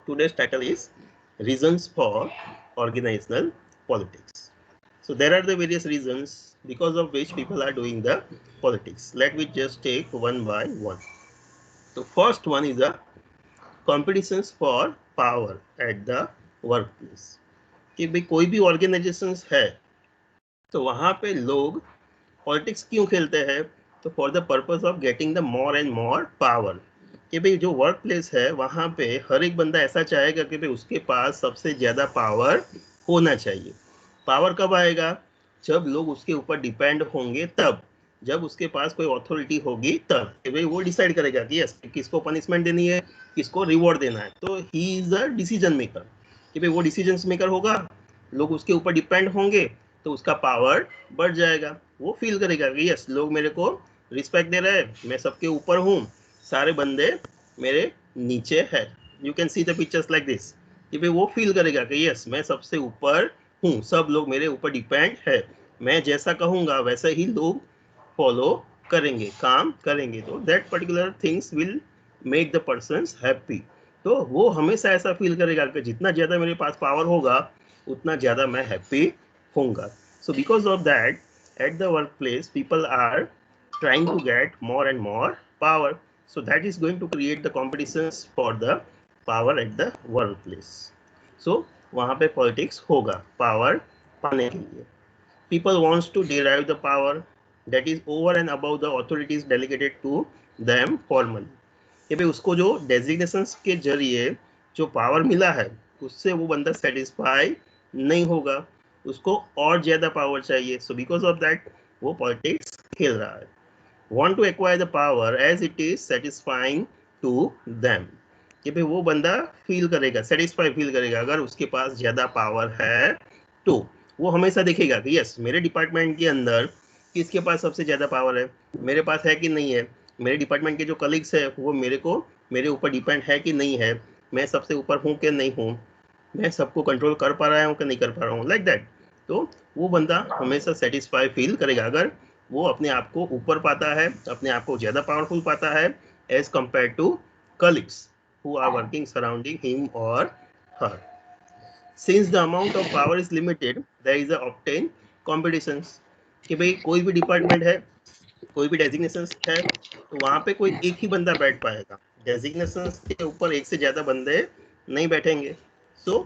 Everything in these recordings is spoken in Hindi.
today's title is Reasons for Organizational Politics. So there are the various reasons because of which people are doing the politics. Let me just take one by one. The first one is the competitions for power at the workplace. कि भाई कोई भी ऑर्गेनाइजेशंस है तो वहां पे लोग पॉलिटिक्स क्यों खेलते हैं? तो for the purpose of getting the more and more power. कि भाई जो वर्क प्लेस है वहां पे हर एक बंदा ऐसा चाहेगा कि भाई उसके पास सबसे ज्यादा पावर होना चाहिए। पावर कब आएगा? जब लोग उसके ऊपर डिपेंड होंगे तब, जब उसके पास कोई अथॉरिटी होगी तब कि भाई वो डिसाइड करेगा कि यस किसको पनिशमेंट देनी है, किसको रिवॉर्ड देना है। तो he is a decision maker. कि भाई वो डिसीजन मेकर होगा, लोग उसके ऊपर डिपेंड होंगे तो उसका पावर बढ़ जाएगा। वो फील करेगा कि यस लोग मेरे को रिस्पेक्ट दे रहे हैं, मैं सबके ऊपर हूँ, सारे बंदे मेरे नीचे है। You can see the pictures like this. कि भाई वो फील करेगा कि यस मैं सबसे ऊपर हूँ, सब लोग मेरे ऊपर डिपेंड है, मैं जैसा कहूँगा वैसे ही लोग फॉलो करेंगे, काम करेंगे। तो that particular things will make the persons happy. तो वो हमेशा ऐसा फील करेगा कि जितना ज़्यादा मेरे पास पावर होगा उतना ज़्यादा मैं हैप्पी होऊंगा। सो because of that at the workplace people are trying to get more and more power. So that is going to create the competitions for the power at the workplace. So वहाँ पे politics होगा power पाने के लिए। People wants to derive the power that is over and above the authorities delegated to them formally. कि भाई उसको जो डेजिग्नेशंस के जरिए जो पावर मिला है उससे वो बंदा सेटिस्फाई नहीं होगा, उसको और ज्यादा पावर चाहिए। सो बिकॉज ऑफ दैट वो पॉलिटिक्स खेल रहा है। Want to acquire the power as it is satisfying to them. कि भाई वो बंदा फील करेगा, सेटिस्फाई फील करेगा अगर उसके पास ज्यादा पावर है तो वो हमेशा देखेगा कि यस मेरे डिपार्टमेंट के अंदर किसके पास सबसे ज्यादा पावर है, मेरे पास है कि नहीं है, मेरे डिपार्टमेंट के जो कलीग्स है वो मेरे ऊपर डिपेंड है कि नहीं है, मैं सबसे ऊपर हूँ कि नहीं हूँ, मैं सबको कंट्रोल कर पा रहा हूँ कि नहीं कर पा रहा हूँ, लाइक दैट। तो वो बंदा हमेशा सेटिस्फाई फील करेगा अगर वो अपने आप को ऊपर पाता है, अपने आप को ज्यादा पावरफुल पाता है as compare to colleagues who are working surrounding him or her. Since the amount of power is limited, there is a obtain competitions। कि भाई कोई भी डिपार्टमेंट है, कोई भी डेजिग्नेशन है तो वहां पे कोई एक ही बंदा बैठ पाएगा, डेजिग्नेशन के ऊपर एक से ज्यादा बंदे नहीं बैठेंगे। So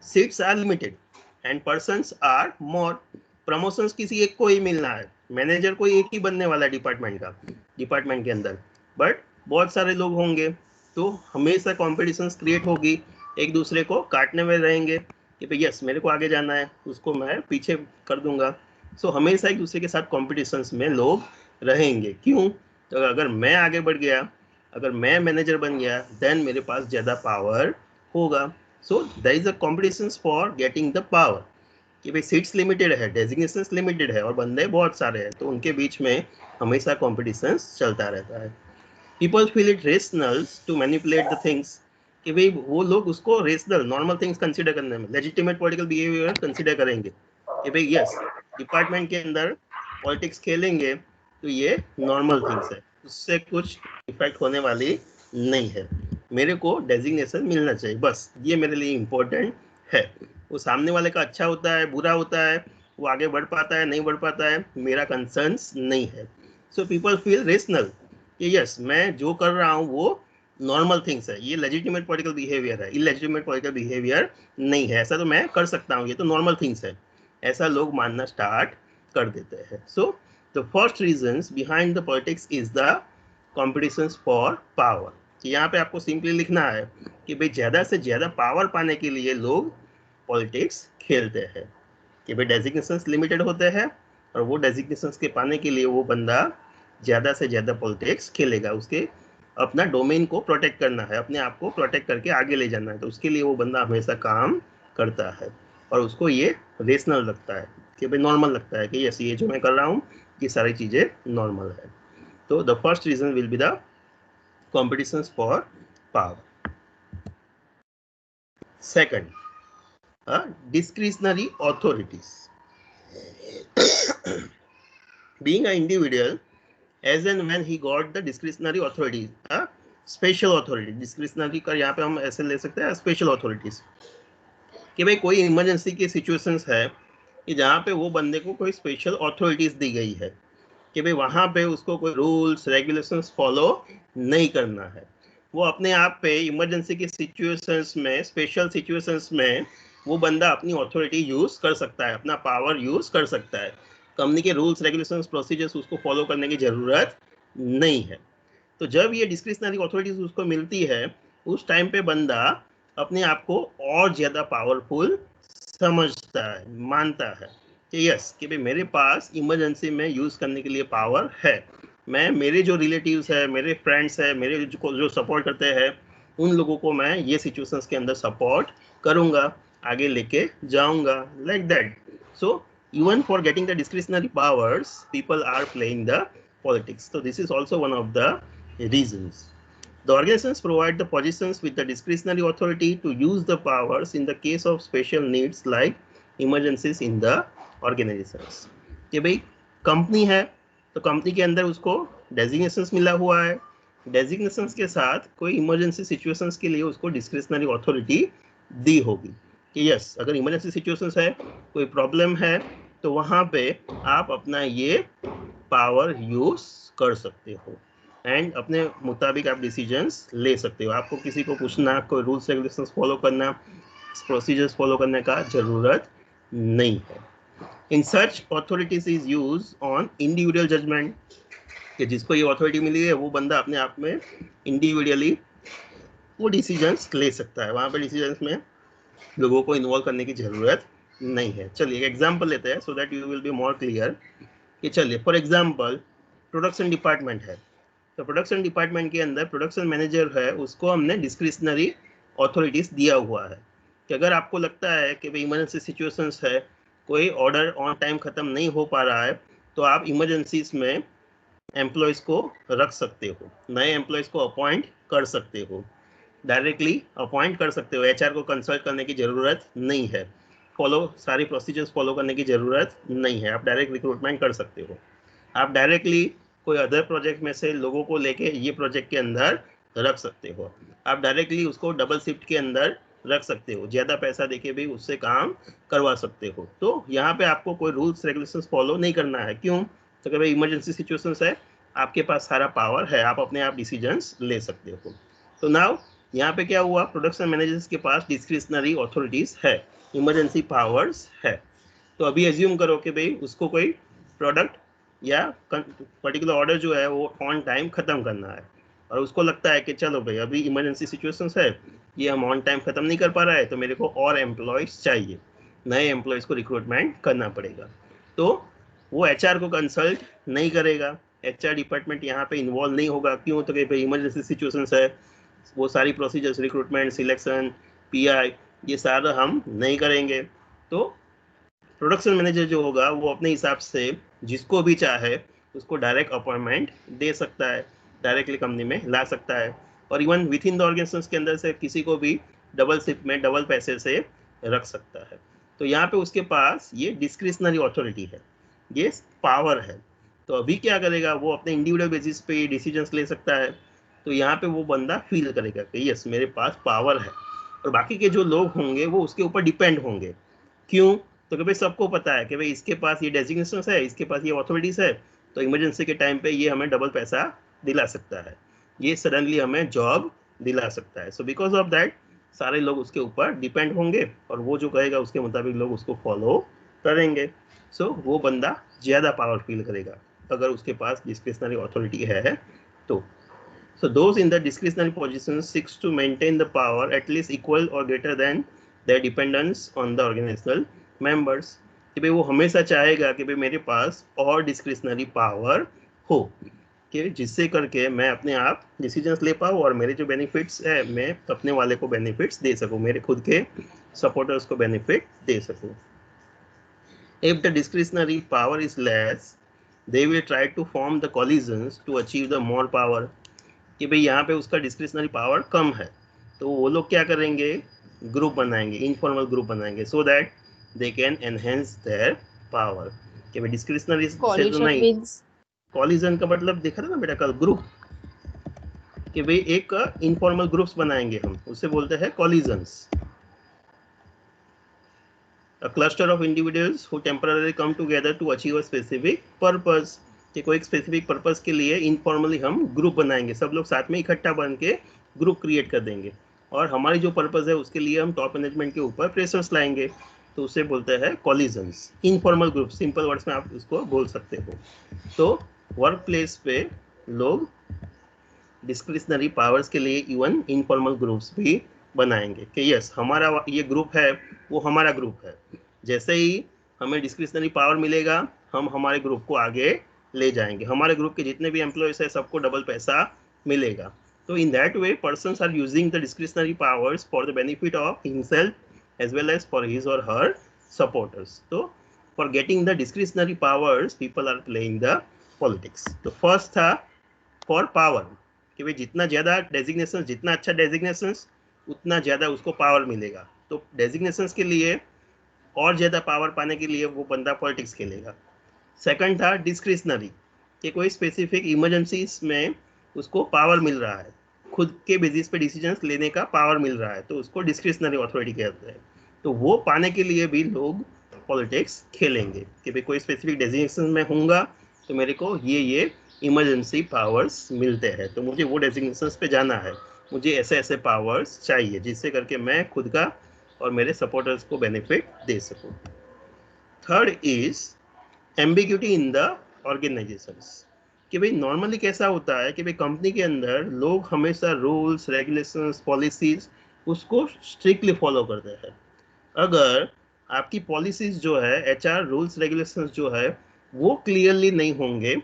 seats are limited and persons are more. Promotions किसी एक को ही मिलना है, मैनेजर कोई एक ही बनने वाला है डिपार्टमेंट के अंदर, बट बहुत सारे लोग होंगे तो हमेशा कॉम्पिटिशन्स क्रिएट होगी, एक दूसरे को काटने में रहेंगे कि भाई यस मेरे को आगे जाना है, उसको मैं पीछे कर दूंगा। सो हमेशा एक दूसरे के साथ कॉम्पिटिशन्स में लोग रहेंगे। क्यों? तो अगर मैं आगे बढ़ गया, अगर मैं मैनेजर बन गया देन मेरे पास ज़्यादा पावर होगा। So there is a competition for getting the power. कि भाई सीट्स लिमिटेड है, डेजिग्नेशंस लिमिटेड है और बंदे बहुत सारे हैं तो उनके बीच में हमेशा कॉम्पिटिशन चलता रहता है। People feel it rational to manipulate the things. कि भाई वो लोग उसको रेशनल नॉर्मल थिंग्स कंसीडर करने में, लेजिटिमेट पॉलिटिकल बिहेवियर कंसीडर करेंगे कि भाई यस डिपार्टमेंट के अंदर पॉलिटिक्स खेलेंगे तो ये नॉर्मल थिंग्स है, उससे कुछ इफेक्ट होने वाली नहीं है, मेरे को डेजिग्नेशन मिलना चाहिए, बस ये मेरे लिए इम्पोर्टेंट है। वो सामने वाले का अच्छा होता है बुरा होता है, वो आगे बढ़ पाता है नहीं बढ़ पाता है, मेरा कंसर्न्स नहीं है। सो पीपल फील रेशनल कि यस मैं जो कर रहा हूँ वो नॉर्मल थिंग्स है, ये लेजिटिमेट पॉलिटिकल बिहेवियर है, इलेजिटिमेट पॉलिटिकल बिहेवियर नहीं है, ऐसा तो मैं कर सकता हूँ, ये तो नॉर्मल थिंग्स है, ऐसा लोग मानना स्टार्ट कर देते हैं। So the first reason behind the politics is the competition for power. यहाँ पे आपको सिंपली लिखना है कि भाई ज्यादा से ज्यादा पावर पाने के लिए लोग पॉलिटिक्स खेलते हैं। कि भाई डेजिग्नेशंस लिमिटेड होते हैं और वो डेजिग्नेशंस के पाने के लिए वो बंदा ज़्यादा से ज़्यादा पॉलिटिक्स खेलेगा, उसके अपना डोमेन को प्रोटेक्ट करना है, अपने आप को प्रोटेक्ट करके आगे ले जाना है, तो उसके लिए वो बंदा हमेशा काम करता है और उसको ये रेशनल लगता है कि भाई नॉर्मल लगता है कि यस ये जो मैं कर रहा हूँ ये सारी चीज़ें नॉर्मल है। तो the first reason will be the competition for power. Second, discretionary authorities. Being an individual, as and when he got the discretionary authorities, special authority, discretionary का यहाँ पे हम ऐसे ले सकते हैं स्पेशल अथॉरिटीज, कि भाई कोई इमरजेंसी की सिचुएशंस है कि जहाँ पे वो बंदे को कोई स्पेशल अथॉरिटीज दी गई है कि भाई वहाँ पे उसको कोई रूल्स रेगुलेशंस फॉलो नहीं करना है, वो अपने आप पे इमरजेंसी की सिचुएशंस में, स्पेशल सिचुएशंस में वो बंदा अपनी अथॉरिटी यूज कर सकता है, अपना पावर यूज कर सकता है। कंपनी के रूल्स रेगुलेशंस प्रोसीजर्स उसको फॉलो करने की जरूरत नहीं है। तो जब ये डिस्क्रिशनरी अथॉरिटीज उसको मिलती है, उस टाइम पे बंदा अपने आप को और ज्यादा पावरफुल समझता है, मानता है कि यस कि भाई मेरे पास इमरजेंसी में यूज करने के लिए पावर है, मैं मेरे जो रिलेटिव्स है, मेरे फ्रेंड्स है, मेरे जो सपोर्ट करते हैं, उन लोगों को मैं ये सिचुएशंस के अंदर सपोर्ट करूंगा, आगे लेके जाऊंगा, like that. So even for getting the discretionary powers, people are playing the politics. So this is also one of the reasons. The organizations provide the positions with the discretionary authority to use the powers in the case of special needs like emergencies in the organizations. कि भाई कंपनी है तो कंपनी के अंदर उसको डेजिग्नेशंस मिला हुआ है, डेजिग्नेशंस के साथ कोई इमरजेंसी सिचुएशंस के लिए उसको डिस्क्रिशनरी अथॉरिटी दी होगी कि यस अगर इमरजेंसी सिचुएशंस है, कोई प्रॉब्लम है, तो वहां पे आप अपना ये पावर यूज कर सकते हो एंड अपने मुताबिक आप डिसीजंस ले सकते हो। आपको किसी को पूछना, कोई रूल्स रेगुलेशंस फॉलो करना, प्रोसीजर्स फॉलो करने का जरूरत नहीं है। In such authorities is use on individual judgment, कि जिसको ये अथॉरिटी मिली है वो बंदा अपने आप में इंडिविजुअली वो डिसीजंस ले सकता है, वहां पे डिसीजंस में लोगों को इन्वॉल्व करने की जरूरत नहीं है। चलिए एक एग्जांपल लेते हैं so that you will be more clear. कि चलिए फॉर एग्जांपल प्रोडक्शन डिपार्टमेंट है, तो प्रोडक्शन डिपार्टमेंट के अंदर प्रोडक्शन मैनेजर है, उसको हमने डिस्क्रिशनरी अथॉरिटीज दिया हुआ है कि अगर आपको लगता है कि भाई इमरजेंसी सिचुएशंस है, कोई ऑर्डर ऑन टाइम खत्म नहीं हो पा रहा है, तो आप इमरजेंसीज में एम्प्लॉयज को रख सकते हो, नए एम्प्लॉयज को अपॉइंट कर सकते हो, डायरेक्टली अपॉइंट कर सकते हो, एचआर को कंसल्ट करने की जरूरत नहीं है, सारी प्रोसीजर्स फॉलो करने की जरूरत नहीं है, आप डायरेक्ट रिक्रूटमेंट कर सकते हो, आप डायरेक्टली कोई अदर प्रोजेक्ट में से लोगों को लेके ये प्रोजेक्ट के अंदर रख सकते हो, आप डायरेक्टली उसको डबल शिफ्ट के अंदर रख सकते हो, ज्यादा पैसा देके भी उससे काम करवा सकते हो। तो यहाँ पे आपको कोई रूल्स रेगुलेशंस फॉलो नहीं करना है। क्यों? तो कि भाई इमरजेंसी सिचुएशंस है, आपके पास सारा पावर है, आप अपने आप डिसीजंस ले सकते हो। तो नाउ यहाँ पे क्या हुआ, प्रोडक्शन मैनेजर्स के पास डिस्क्रिशनरी अथॉरिटीज है, इमरजेंसी पावर्स है। तो अभी एज्यूम करो कि भाई उसको कोई प्रोडक्ट या पर्टिकुलर ऑर्डर जो है वो ऑन टाइम खत्म करना है, और उसको लगता है कि चलो भाई अभी इमरजेंसी सिचुएशंस है, ये हम ऑन टाइम खत्म नहीं कर पा रहा है, तो मेरे को और एम्प्लॉयज चाहिए, नए एम्प्लॉयज को रिक्रूटमेंट करना पड़ेगा। तो वो एचआर को कंसल्ट नहीं करेगा, एचआर डिपार्टमेंट यहाँ पे इन्वॉल्व नहीं होगा। क्यों? तो कि भाई इमरजेंसी सिचुएशंस है, वो सारी प्रोसीजर्स, रिक्रूटमेंट, सिलेक्शन, पीआई, ये सारा हम नहीं करेंगे। तो प्रोडक्शन मैनेजर जो होगा वो अपने हिसाब से जिसको भी चाहे उसको डायरेक्ट अपॉइंटमेंट दे सकता है, डायरेक्टली कंपनी में ला सकता है, और even with in the organisations के अंदर से किसी को भी डबल शिफ्ट में डबल पैसे से रख सकता है। तो यहाँ पे उसके पास ये डिस्क्रिशनरी अथॉरिटी है, ये पावर है। तो अभी क्या करेगा, वो अपने इंडिविजुअल बेसिस पे डिसीजंस ले सकता है। तो यहाँ पे वो बंदा फील करेगा कि यस मेरे पास पावर है, और बाकी के जो लोग होंगे वो उसके ऊपर डिपेंड होंगे। क्यों? तो कि भाई सबको पता है कि भाई इसके पास ये डेजिग्नेशन है, इसके पास ये अथॉरिटीज है, तो इमरजेंसी के टाइम पे ये हमें डबल पैसा दिला सकता है, ये सडनली हमें जॉब दिला सकता है। सो बिकॉज ऑफ दैट सारे लोग उसके ऊपर डिपेंड होंगे, और वो जो कहेगा उसके मुताबिक लोग उसको फॉलो करेंगे। सो वो बंदा ज्यादा पावर फील करेगा अगर उसके पास डिस्क्रिशनरी अथॉरिटी है तो। So those in the discretionary positions seeks to maintain the power at least equal or greater than their dependence on the organizational members. कि भाई वो हमेशा चाहेगा कि भाई मेरे पास और डिस्क्रिशनरी पावर हो, कि जिससे करके मैं अपने आप डिसीजंस ले पाऊँ और मेरे जो बेनिफिट्स है मैं अपने वाले को बेनिफिट्स दे सकूँ, मेरे खुद के सपोर्टर्स को बेनिफिट दे सकूँ। If the discretionary power is less, they will try to form the coalitions to achieve the more power. कि भाई यहाँ पे उसका डिस्क्रिशनरी पावर कम है, तो वो लोग क्या करेंगे, ग्रुप बनाएंगे, इनफॉर्मल ग्रुप बनाएंगे, so that they can enhance their power. कि भाई डिस्क्रिशनरी से तो नहीं, कॉलिजन का मतलब देखा था ना बेटा कल, ग्रुप, कि भाई एक इनफॉर्मल ग्रुप्स बनाएंगे हम, उससे बोलते हैं collisions. A cluster of individuals who temporarily come together to achieve a specific purpose, कि कोई एक स्पेसिफिक पर्पस के लिए इनफॉर्मली हम ग्रुप बनाएंगे, सब लोग साथ में इकट्ठा बन के ग्रुप क्रिएट कर देंगे और हमारी जो पर्पस है उसके लिए हम टॉप मैनेजमेंट के ऊपर प्रेशर्स लाएंगे, तो उसे बोलते हैं collisions, informal group, simple words में आप उसको बोल सकते हो। तो वर्क प्लेस पे लोग डिस्क्रिशनरी पावर्स के लिए इवन इनफॉर्मल ग्रुप्स भी बनाएंगे कि यस हमारा ये ग्रुप है, वो हमारा ग्रुप है, जैसे ही हमें डिस्क्रिशनरी पावर मिलेगा हम हमारे ग्रुप को आगे ले जाएंगे, हमारे ग्रुप के जितने भी एम्प्लॉयज है सबको डबल पैसा मिलेगा। तो in that way persons are using the discretionary powers for the benefit of himself as well as for his or her supporters. तो for getting the discretionary powers people are playing the politics. तो फर्स्ट था फॉर पावर, कि भाई जितना ज़्यादा डेजिग्नेशन, जितना अच्छा डेजिग्नेशन उतना ज़्यादा उसको पावर मिलेगा, तो डेजिग्नेशंस के लिए और ज़्यादा पावर पाने के लिए वो बंदा पॉलिटिक्स खेलेगा। सेकंड था डिस्क्रिशनरी, कि कोई स्पेसिफिक इमरजेंसीज में उसको पावर मिल रहा है, खुद के बेसिस पे डिसीजंस लेने का पावर मिल रहा है, तो उसको डिस्क्रिशनरी अथॉरिटी कहते हैं। तो वो पाने के लिए भी लोग पॉलिटिक्स खेलेंगे कि भाई कोई स्पेसिफिक डेजिग्नेशन में होऊंगा तो मेरे को ये इमरजेंसी पावर्स मिलते हैं, तो मुझे वो डेजिग्नेशंस पे जाना है, मुझे ऐसे ऐसे पावर्स चाहिए जिससे करके मैं खुद का और मेरे सपोर्टर्स को बेनिफिट दे सकूं। Third is ambiguity in the organisations, कि भाई नॉर्मली कैसा होता है कि भाई कंपनी के अंदर लोग हमेशा रूल्स रेगुलेशंस पॉलिसीज उसको स्ट्रिक्टली फॉलो करते हैं। अगर आपकी पॉलिसीज जो है एचआर रूल्स रेगुलेशंस जो है वो क्लियरली नहीं होंगे,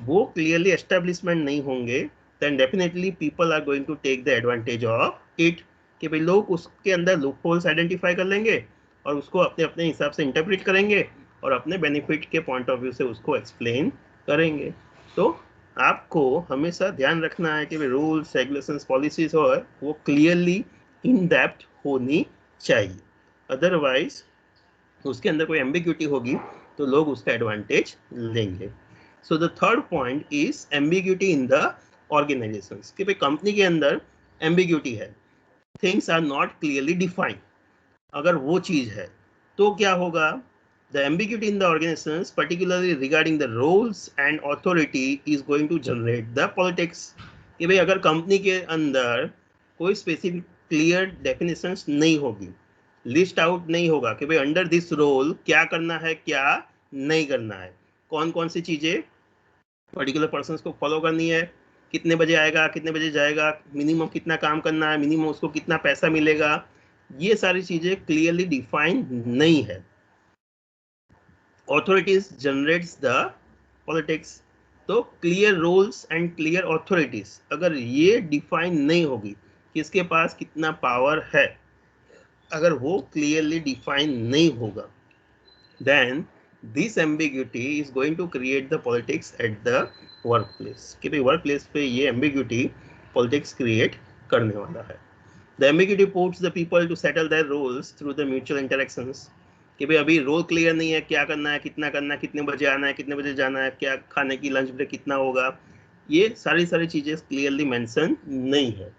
वो क्लियरली एस्टेब्लिशमेंट नहीं होंगे, then definitely people are going to take the advantage of it, कि भाई लोग उसके अंदर लूप होल्स आइडेंटिफाई कर लेंगे और उसको अपने अपने हिसाब से इंटरप्रेट करेंगे और अपने बेनिफिट के पॉइंट ऑफ व्यू से उसको एक्सप्लेन करेंगे। तो आपको हमेशा ध्यान रखना है कि रूल्स रेगुलेशंस पॉलिसीज और वो क्लियरली इन डेप्थ होनी चाहिए, अदरवाइज उसके अंदर कोई एम्बिग्यूटी होगी तो लोग उसका एडवांटेज लेंगे। So the third point is ambiguity in the organisations, कि भाई कंपनी के अंदर एम्बिग्यूटी है, things are not clearly defined. अगर वो चीज है तो क्या होगा, the ambiguity in the organisations particularly regarding the roles and authority is going to generate the politics, कि भाई अगर कंपनी के अंदर कोई स्पेसिफिक क्लियर डेफिनेशंस नहीं होगी, लिस्ट आउट नहीं होगा कि भाई अंडर दिस रोल क्या करना है क्या नहीं करना है, कौन कौन सी चीजें पर्टिकुलर पर्सन्स को फॉलो करनी है, कितने बजे आएगा कितने बजे जाएगा, मिनिमम कितना काम करना है, मिनिमम उसको कितना पैसा मिलेगा, ये सारी चीजें क्लियरली डिफाइन नहीं है। ऑथोरिटीज जनरेट्स द पॉलिटिक्स, तो clear roles and clear authorities अगर ये डिफाइन नहीं होगी, किसके पास कितना पावर है, अगर वो क्लियरली डिफाइन नहीं होगा, then this ambiguity is going to create the politics at the workplace, कि भाई वर्क प्लेस पे ये ambiguity politics create करने वाला है। The ambiguity puts the people to settle their roles through the mutual interactions, कि भाई अभी रोल क्लियर नहीं है, क्या करना है कितना करना है, कितने बजे आना है कितने बजे जाना है, क्या खाने की लंच ब्रेक कितना होगा, ये सारी चीजें क्लियरली मेंशन नहीं है,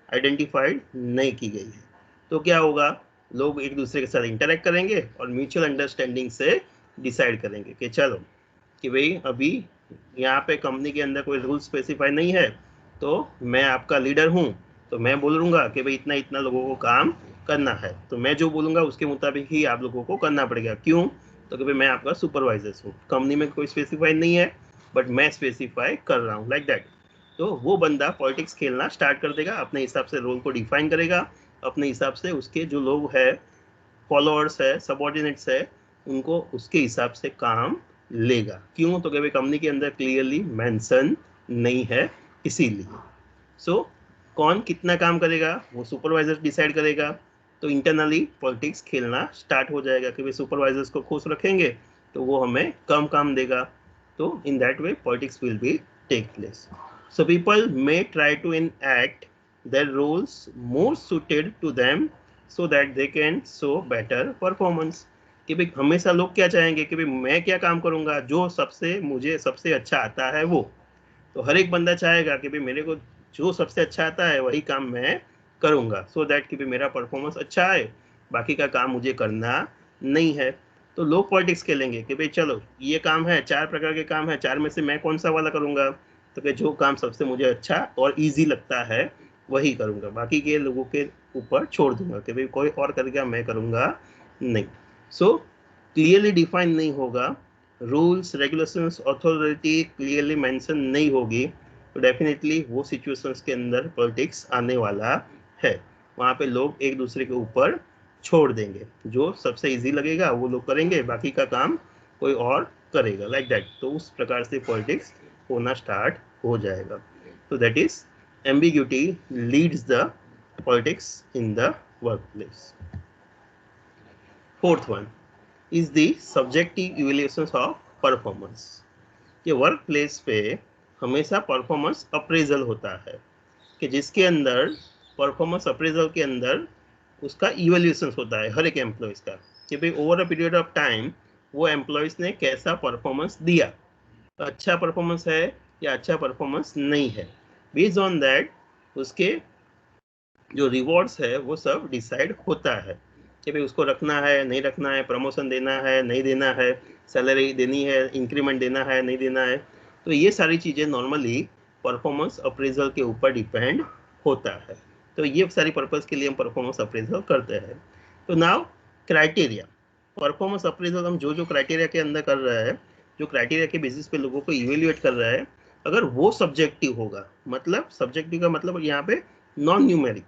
आइडेंटिफाइड नहीं की गई है। तो क्या होगा, लोग एक दूसरे के साथ इंटरेक्ट करेंगे और म्यूचुअल अंडरस्टैंडिंग से डिसाइड करेंगे कि चलो कि भाई अभी यहाँ पे कंपनी के अंदर कोई रूल स्पेसिफाई नहीं है, तो मैं आपका लीडर हूँ, तो मैं बोलूँगा कि भाई इतना इतना लोगों को काम करना है, तो मैं जो बोलूँगा उसके मुताबिक ही आप लोगों को करना पड़ेगा। क्यों, तो कि भाई मैं आपका सुपरवाइजर हूँ, कंपनी में कोई स्पेसिफाई नहीं है बट मैं स्पेसिफाई कर रहा हूँ, लाइक दैट। तो वो बंदा पॉलिटिक्स खेलना स्टार्ट कर देगा, अपने हिसाब से रोल को डिफाइन करेगा, अपने हिसाब से उसके जो लोग है फॉलोअर्स है सबऑर्डिनेट्स है उनको उसके हिसाब से काम लेगा। क्यों, तो कि कंपनी के अंदर क्लियरली मेंशन नहीं है इसीलिए। सो कौन कितना काम करेगा वो सुपरवाइजर डिसाइड करेगा, तो इंटरनली पॉलिटिक्स खेलना स्टार्ट हो जाएगा कि भाई सुपरवाइजर्स को खुश रखेंगे तो वो हमें कम काम देगा, तो in that way politics will be take place. So people may try to enact their roles more suited to them so that they can show better performance, कि भाई हमेशा लोग क्या चाहेंगे कि भाई मैं क्या काम करूंगा जो सबसे मुझे सबसे अच्छा आता है वो, तो हर एक बंदा चाहेगा कि भाई मेरे को जो सबसे अच्छा आता है वही काम मैं करूँगा, सो दैट कि भाई मेरा परफॉर्मेंस अच्छा है, बाकी का काम मुझे करना नहीं है। तो लोग पॉलिटिक्स खेलेंगे कि भाई चलो ये काम है, 4 प्रकार के काम है, 4 में से मैं कौन सा वाला करूँगा, तो कि जो काम सबसे मुझे अच्छा और ईजी लगता है वही करूँगा, बाकी के लोगों के ऊपर छोड़ दूंगा कि भाई कोई और करेगा, मैं करूँगा नहीं। सो क्लियरली डिफाइन नहीं होगा, rules regulations authority clearly mention नहीं होगी, तो डेफिनेटली वो सिचुएशंस के अंदर पॉलिटिक्स आने वाला है। वहाँ पे लोग एक दूसरे के ऊपर छोड़ देंगे, जो सबसे इजी लगेगा वो लोग करेंगे, बाकी का काम कोई और करेगा, लाइक दैट। तो उस प्रकार से पॉलिटिक्स होना स्टार्ट हो जाएगा। तो that is ambiguity leads the politics in the workplace. Fourth one is the subjective evaluations of performance. ये वर्क प्लेस पे हमेशा परफॉर्मेंस अप्रेजल होता है, कि जिसके अंदर परफॉर्मेंस अप्रेजल के अंदर उसका इवैल्यूएशन होता है हर एक एम्प्लॉयज़ का, कि भाई over a period of time वो एम्प्लॉयज़ ने कैसा परफॉर्मेंस दिया, अच्छा परफॉर्मेंस है या अच्छा परफॉर्मेंस नहीं है। बेस्ड ऑन दैट उसके जो रिवॉर्ड्स है वो सब डिसाइड होता है, कि भाई उसको रखना है नहीं रखना है, प्रमोशन देना है नहीं देना है, सैलरी देनी है, इंक्रीमेंट देना है नहीं देना है। तो ये सारी चीज़ें नॉर्मली परफॉर्मेंस अप्रेजल के ऊपर डिपेंड होता है। तो ये सारी पर्पज़ के लिए हम परफॉर्मेंस अप्रेजल करते हैं। तो नाउ क्राइटेरिया, परफॉर्मेंस अप्रेजल हम जो जो क्राइटेरिया के अंदर कर रहे हैं, जो क्राइटेरिया के बेसिस पे लोगों को इवेल्युएट कर रहा है, अगर वो सब्जेक्टिव होगा, मतलब सब्जेक्टिव का मतलब यहाँ पे नॉन न्यूमेरिक,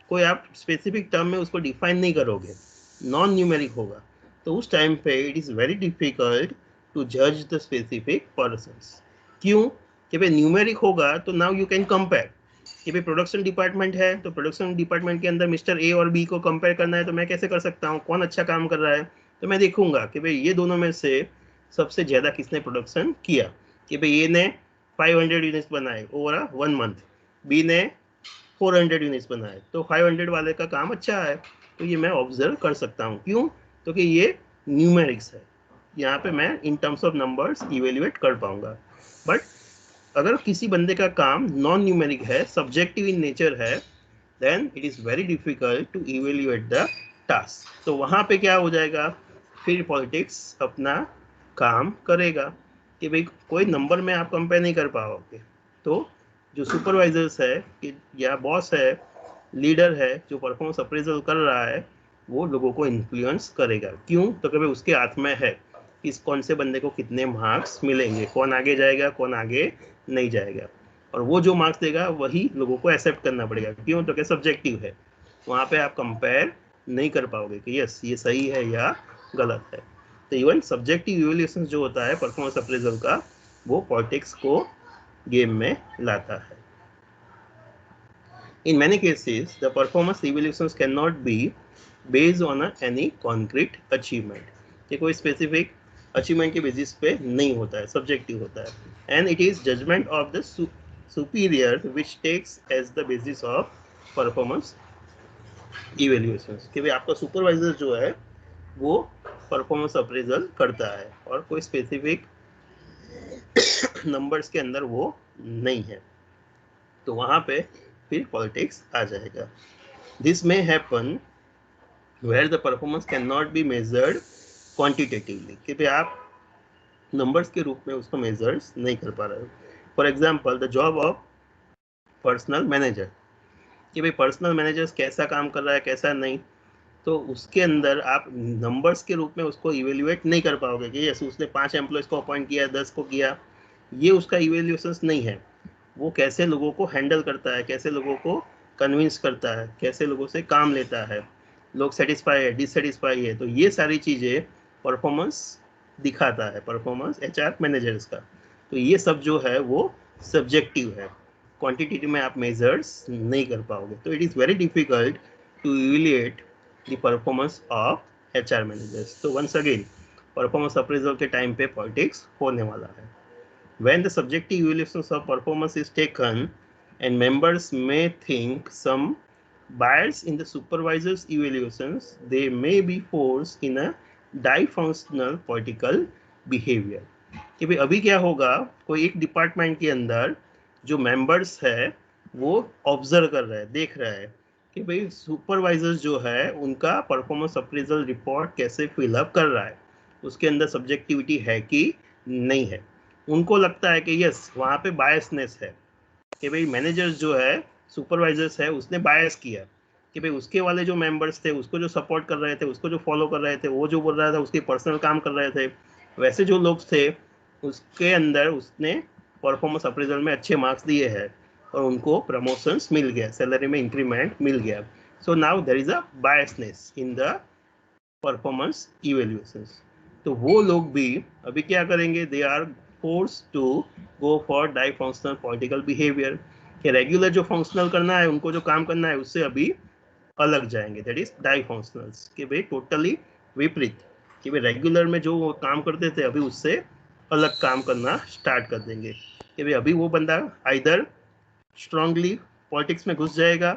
कोई आप स्पेसिफिक टर्म में उसको डिफाइन नहीं करोगे, नॉन न्यूमेरिक होगा, तो उस टाइम पे it is very difficult to जज द स्पेसिफिक पर्सन्स। क्यों? कि भाई न्यूमेरिक होगा तो नाउ यू कैन कंपेयर, कि भाई प्रोडक्शन डिपार्टमेंट है तो प्रोडक्शन डिपार्टमेंट के अंदर मिस्टर ए और बी को कंपेयर करना है, तो मैं कैसे कर सकता हूँ, कौन अच्छा काम कर रहा है, तो मैं देखूंगा कि भाई ये दोनों में से सबसे ज़्यादा किसने प्रोडक्शन किया, कि भाई ए ने 500 यूनिट्स बनाए ओवर 1 मंथ, बी ने 400 यूनिट्स बनाए, तो 500 वाले का काम अच्छा है, तो ये मैं ऑब्जर्व कर सकता हूँ। क्यों? तो कि ये न्यूमेरिक्स है, यहाँ पे मैं in terms of numbers evaluate कर पाऊंगा। बट अगर किसी बंदे का काम नॉन न्यूमेरिक है, सब्जेक्टिव इन नेचर है, then it is very difficult to evaluate the task. तो वहाँ पे क्या हो जाएगा, फिर पॉलिटिक्स अपना काम करेगा, कि भाई कोई नंबर में आप कंपेयर नहीं कर पाओगे। तो जो सुपरवाइजर्स है कि या बॉस है, लीडर है, जो परफॉर्मेंस अप्रेजल कर रहा है, वो लोगों को इन्फ्लुएंस करेगा। क्यों? तो कभी उसके हाथ में है किस कौन से बंदे को कितने मार्क्स मिलेंगे, कौन आगे जाएगा कौन आगे नहीं जाएगा, और वो जो मार्क्स देगा वही लोगों को एक्सेप्ट करना पड़ेगा। क्यों? तो क्या सब्जेक्टिव है, वहाँ पे आप कंपेयर नहीं कर पाओगे कि यस ये सही है या गलत है। तो इवन सब्जेक्टिव इवैल्यूएशन जो होता है परफॉर्मेंस अप्रेजल का, वो पॉलिटिक्स को गेम में लाता है। In many cases, the performance evaluations cannot be based on any concrete achievement, कि कोई specific achievement के basis पे नहीं होता है, subjective होता है, and it is judgment of the superior which takes as the basis of performance evaluations, कि भाई आपका supervisor जो है वो परफॉर्मेंस अप्रेजल करता है और कोई स्पेसिफिक नंबर्स के अंदर वो नहीं है, तो वहाँ पे फिर पॉलिटिक्स आ जाएगा। This may happen where the performance can not be measured quantitatively, कि भाई आप नंबर्स के रूप में उसको मेजर्स नहीं कर पा रहे हो। For example the job of personal manager, कि भाई पर्सनल मैनेजर्स कैसा काम कर रहा है कैसा नहीं, तो उसके अंदर आप नंबर्स के रूप में उसको इवेल्युएट नहीं कर पाओगे कि यस उसने 5 एम्प्लॉयज़ को अपॉइंट किया 10 को किया, ये उसका इवेल्यूएशंस नहीं है। वो कैसे लोगों को हैंडल करता है, कैसे लोगों को कन्विंस करता है, कैसे लोगों से काम लेता है, लोग सेटिस्फाई है डिससेटिस्फाई है, तो ये सारी चीज़ें परफॉर्मेंस दिखाता है, परफॉर्मेंस एचआर मैनेजर्स का। तो ये सब जो है वो सब्जेक्टिव है, क्वांटिटेटिव में आप मेजर्स नहीं कर पाओगे, तो it is very difficult to evaluate the performance of HR managers. तो वंस अगेन परफॉर्मेंस अप्रेजल के टाइम पे पॉलिटिक्स होने वाला है। When the subjective evaluations of performance is taken, and members may think some bias in the supervisor's evaluations, they may be forced in a dysfunctional political behavior, कि भाई अभी क्या होगा, कोई एक डिपार्टमेंट के अंदर जो मेंबर्स है वो ऑब्जर्व कर रहा है, देख रहा है कि भाई सुपरवाइजर्स जो है उनका परफॉर्मेंस अप्रेजल रिपोर्ट कैसे फिलअप कर रहा है, उसके अंदर सब्जेक्टिविटी है कि नहीं है। उनको लगता है कि यस वहाँ पे बायसनेस है, कि भाई मैनेजर्स जो है, सुपरवाइजर्स है, उसने बायस किया कि भाई उसके वाले जो मेंबर्स थे उसको जो सपोर्ट कर रहे थे, उसको जो फॉलो कर रहे थे, वो जो बोल रहा था उसके पर्सनल काम कर रहे थे, वैसे जो लोग थे उसके अंदर उसने परफॉर्मेंस अप्रेजल में अच्छे मार्क्स दिए हैं और उनको प्रमोशंस मिल गया, सैलरी में इंक्रीमेंट मिल गया। So now there is a biasness in the performance evaluations. तो वो लोग भी अभी क्या करेंगे, they are force to go for dysfunctional political behaviour, कि रेगुलर जो फंक्शनल करना है, उनको जो काम करना है उससे अभी अलग जाएंगे, दैट इज डाई फंक्शनल्स, कि भाई टोटली विपरीत, कि भाई रेगुलर में जो वो काम करते थे अभी उससे अलग काम करना स्टार्ट कर देंगे, कि भाई अभी वो बंदा आइदर स्ट्रांगली पॉलिटिक्स में घुस जाएगा,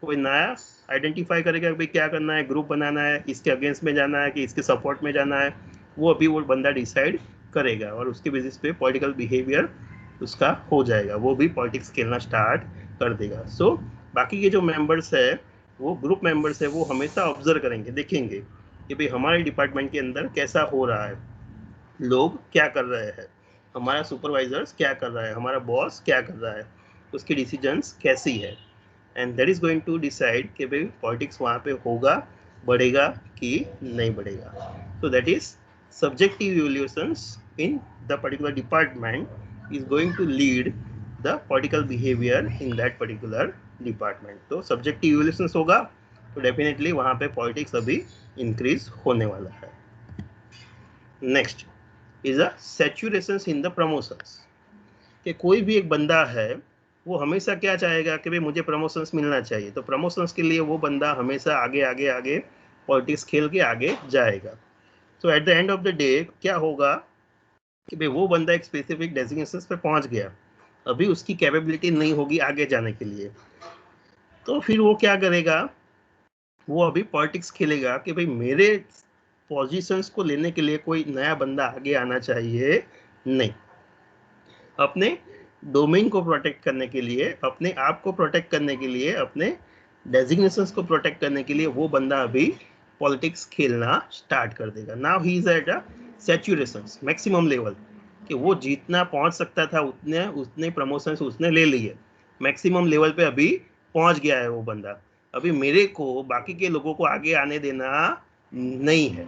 कोई नया आइडेंटिफाई करेगा भाई क्या करना है, ग्रुप बनाना है, इसके अगेंस्ट में जाना है कि इसके सपोर्ट में जाना है, वो अभी वो बंदा डिसाइड करेगा और उसके बेसिस पे पॉलिटिकल बिहेवियर उसका हो जाएगा, वो भी पॉलिटिक्स खेलना स्टार्ट कर देगा। सो बाकी के जो मेंबर्स है, वो ग्रुप मेंबर्स है, वो हमेशा ऑब्जर्व करेंगे, देखेंगे कि भाई हमारे डिपार्टमेंट के अंदर कैसा हो रहा है, लोग क्या कर रहे हैं, हमारा सुपरवाइजर्स क्या कर रहा है, हमारा बॉस क्या कर रहा है, उसकी डिसीजंस कैसी है, and that is going to decide कि भाई पॉलिटिक्स वहाँ पे होगा, बढ़ेगा कि नहीं बढ़ेगा। So that is subjective evaluations in the particular department is going to lead the political behaviour in that particular department. तो सब्जेक्टिव इवैल्यूएशंस होगा तो डेफिनेटली वहाँ पे पॉलिटिक्स अभी इंक्रीज होने वाला है। Next is a saturation in the promotions, कि कोई भी एक बंदा है वो हमेशा क्या चाहेगा कि भाई मुझे प्रमोशंस मिलना चाहिए, तो प्रमोशंस के लिए वो बंदा हमेशा आगे आगे आगे पॉलिटिक्स खेल के आगे जाएगा। So at the end of the day क्या होगा कि भाई वो बंदा एक स्पेसिफिक डेजिग्नेशन पे पहुंच गया, अभी उसकी कैपेबिलिटी नहीं होगी आगे जाने के लिए, तो फिर वो क्या करेगा, वो अभी पॉलिटिक्स खेलेगा कि भाई मेरे पोजीशंस को लेने के लिए कोई नया बंदा आगे आना चाहिए, नहीं, अपने डोमेन को प्रोटेक्ट करने के लिए, अपने आप को प्रोटेक्ट करने के लिए, अपने डेजिग्नेशंस को प्रोटेक्ट करने के लिए वो बंदा अभी पॉलिटिक्स खेलना स्टार्ट कर देगा। Now he is at a saturation maximum level, कि वो जितना पहुंच सकता था उतने उतने प्रमोशंस उसने ले लिए, मैक्सिमम लेवल पे अभी पहुंच गया है वो बंदा, अभी मेरे को बाकी के लोगों को आगे आने देना नहीं है,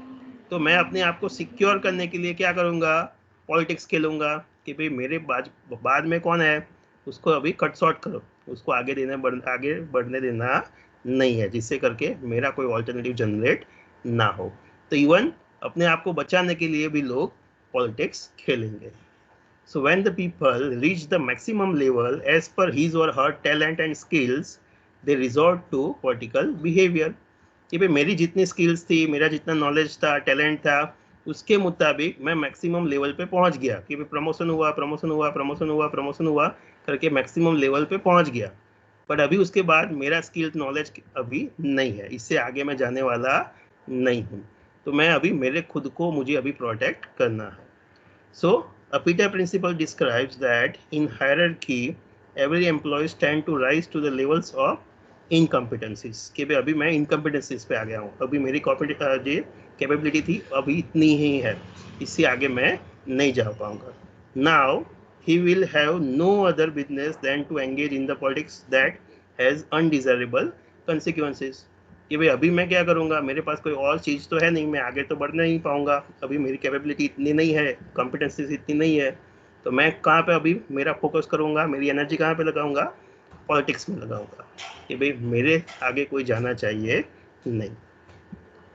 तो मैं अपने आप को सिक्योर करने के लिए क्या करूंगा, पॉलिटिक्स खेलूंगा कि भाई मेरे बाद में कौन है उसको अभी कट शॉर्ट करो, उसको आगे बढ़ने देना नहीं है, जिससे करके मेरा कोई ऑल्टरनेटिव जनरेट ना हो। तो इवन अपने आप को बचाने के लिए भी लोग पॉलिटिक्स खेलेंगे। So when the people reach the maximum level as per his or her talent and skills, they resort to political behavior, कि भाई मेरी जितनी स्किल्स थी, मेरा जितना नॉलेज था, टैलेंट था, उसके मुताबिक मैं मैक्सिमम लेवल पे पहुंच गया, कि भाई प्रमोशन हुआ, प्रमोशन हुआ, प्रमोशन हुआ, प्रमोशन हुआ करके मैक्सिमम लेवल पे पहुंच गया, बट अभी उसके बाद मेरा स्किल नॉलेज अभी नहीं है, इससे आगे मैं जाने वाला नहीं हूँ, तो मैं अभी मेरे खुद को मुझे अभी प्रोटेक्ट करना है। So, a Peter principle describes that in hierarchy, every employees tend to rise to the levels of incompetencies, कि भाई अभी मैं incompetencies पे आ गया हूँ, अभी मेरी कैपेबिलिटी थी अभी इतनी ही है, इससे आगे मैं नहीं जा पाऊंगा। Now, he will have no other business than to engage in the politics that has undesirable consequences, कि भाई अभी मैं क्या करूंगा, मेरे पास कोई और चीज तो है नहीं, मैं आगे तो बढ़ नहीं पाऊंगा, अभी मेरी कैपेबिलिटी इतनी नहीं है, कॉम्पिटेंसीज इतनी नहीं है, तो मैं कहाँ पे अभी मेरा फोकस करूंगा, मेरी एनर्जी कहाँ पे लगाऊंगा, पॉलिटिक्स में लगाऊंगा, कि भाई मेरे आगे कोई जाना चाहिए नहीं।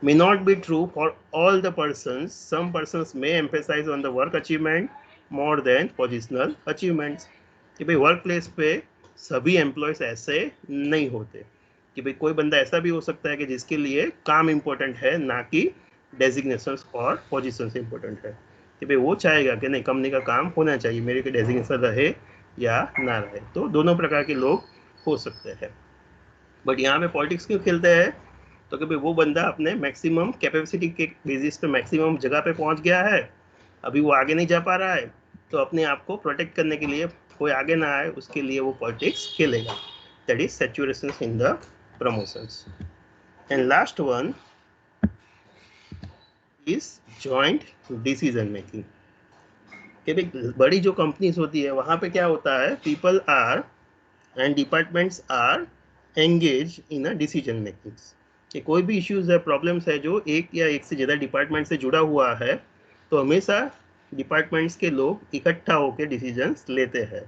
May not be true for all the persons. Some persons may emphasize on the work achievement more than positional achievements, कि भाई वर्क प्लेस पे सभी एम्प्लॉयज ऐसे नहीं होते, कि भाई कोई बंदा ऐसा भी हो सकता है कि जिसके लिए काम इम्पोर्टेंट है, ना कि डेजिग्नेशंस और पोजीशंस इम्पोर्टेंट है, कि भाई वो चाहेगा कि नहीं कंपनी का काम होना चाहिए, मेरे को डेजिग्नेशन रहे या ना रहे, तो दोनों प्रकार के लोग हो सकते हैं। बट यहाँ पे पॉलिटिक्स क्यों खेलते हैं, तो कि भाई वो बंदा अपने मैक्सिमम कैपेसिटी के बेसिस पे मैक्सिमम जगह पे पहुंच गया है, अभी वो आगे नहीं जा पा रहा है, तो अपने आप को प्रोटेक्ट करने के लिए कोई आगे ना आए उसके लिए वो पॉलिटिक्स खेलेगा। that is saturation in the promotions. And last one is joint decision making. कि भाई बड़ी जो कंपनीज होती है वहां पे क्या होता है, people are and departments are engage in a decision making. कि कोई भी इश्यूज है, प्रॉब्लम्स है जो एक या एक से ज़्यादा डिपार्टमेंट से जुड़ा हुआ है, तो हमेशा डिपार्टमेंट्स के लोग इकट्ठा होकर डिसीजंस लेते हैं.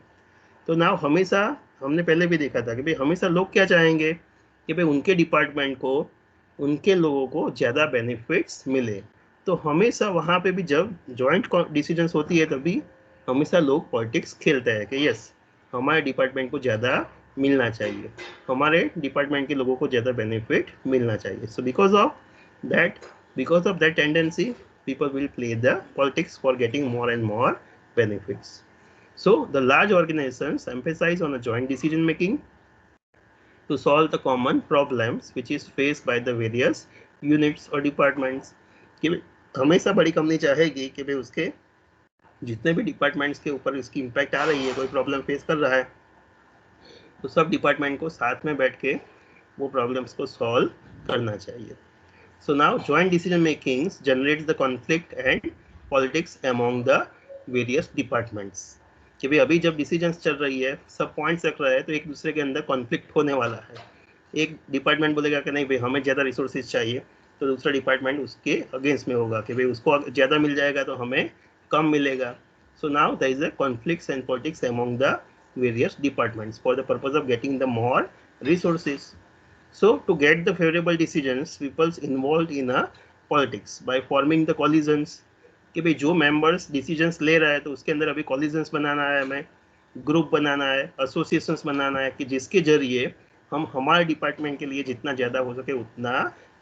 तो ना हमेशा हमने पहले भी देखा था कि भाई हमेशा लोग क्या चाहेंगे कि भाई उनके डिपार्टमेंट को, उनके लोगों को ज़्यादा बेनिफिट्स मिले. तो हमेशा वहाँ पे भी जब जॉइंट डिसीजंस होती है तभी हमेशा लोग पॉलिटिक्स खेलते हैं कि यस हमारे डिपार्टमेंट को ज़्यादा मिलना चाहिए, हमारे डिपार्टमेंट के लोगों को ज़्यादा बेनिफिट मिलना चाहिए. So because of that tendency people will play the politics for getting more and more benefits. So the large organizations emphasize on a joint decision making to solve the common problems which is faced by the various units or departments. कि हमेशा बड़ी कंपनी चाहेगी कि भाई उसके जितने भी डिपार्टमेंट्स के ऊपर इसकी इम्पैक्ट आ रही है, कोई प्रॉब्लम फेस कर रहा है, तो सब डिपार्टमेंट को साथ में बैठ के वो प्रॉब्लम्स को सॉल्व करना चाहिए. So now joint decision making generates the conflict and politics among the various departments. कि भाई अभी जब डिसीजंस चल रही है, सब पॉइंट्स रख रहा है, तो एक दूसरे के अंदर कॉन्फ्लिक्ट होने वाला है. एक डिपार्टमेंट बोलेगा कि नहीं भाई हमें ज़्यादा रिसोर्सेज चाहिए, तो दूसरा डिपार्टमेंट उसके अगेंस्ट में होगा कि भाई उसको ज़्यादा मिल जाएगा तो हमें कम मिलेगा. So now there is a conflicts and politics among the various departments for the purpose of getting the more resources. So to get the favorable decisions, people's involved in a politics by forming the coalitions. कि भाई जो मेंबर्स डिसीजंस ले रहा है तो उसके अंदर अभी कॉलिजन्स बनाना है, हमें ग्रुप बनाना है, एसोसिएशंस बनाना है कि जिसके जरिए हम हमारे डिपार्टमेंट के लिए जितना ज़्यादा हो सके उतना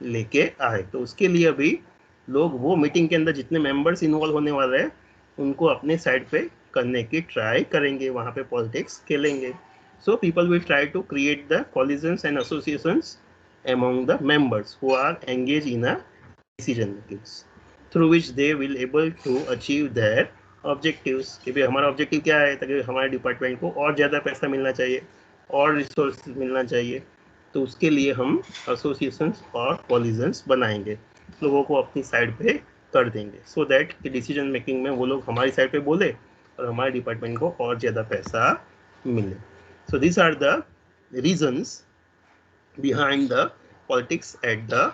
लेके आए. तो उसके लिए अभी लोग वो मीटिंग के अंदर जितने मेंबर्स इन्वॉल्व होने वाले हैं उनको अपने साइड पे करने की ट्राई करेंगे, वहाँ पे पॉलिटिक्स खेलेंगे. So people will try to create the coalitions and associations among the members who are engaged in a decision making, through which they will able to achieve their objectives. कि भाई हमारा ऑब्जेक्टिव क्या है, ताकि हमारे डिपार्टमेंट को और ज़्यादा पैसा मिलना चाहिए और रिसोर्स मिलना चाहिए. तो उसके लिए हम एसोसिएशंस और coalitions बनाएंगे, लोगों को अपनी साइड पे कर देंगे, सो दैट कि डिसीजन मेकिंग में वो लोग हमारी साइड पे बोले और हमारे डिपार्टमेंट को और ज़्यादा पैसा मिले. So these are the reasons behind the politics at the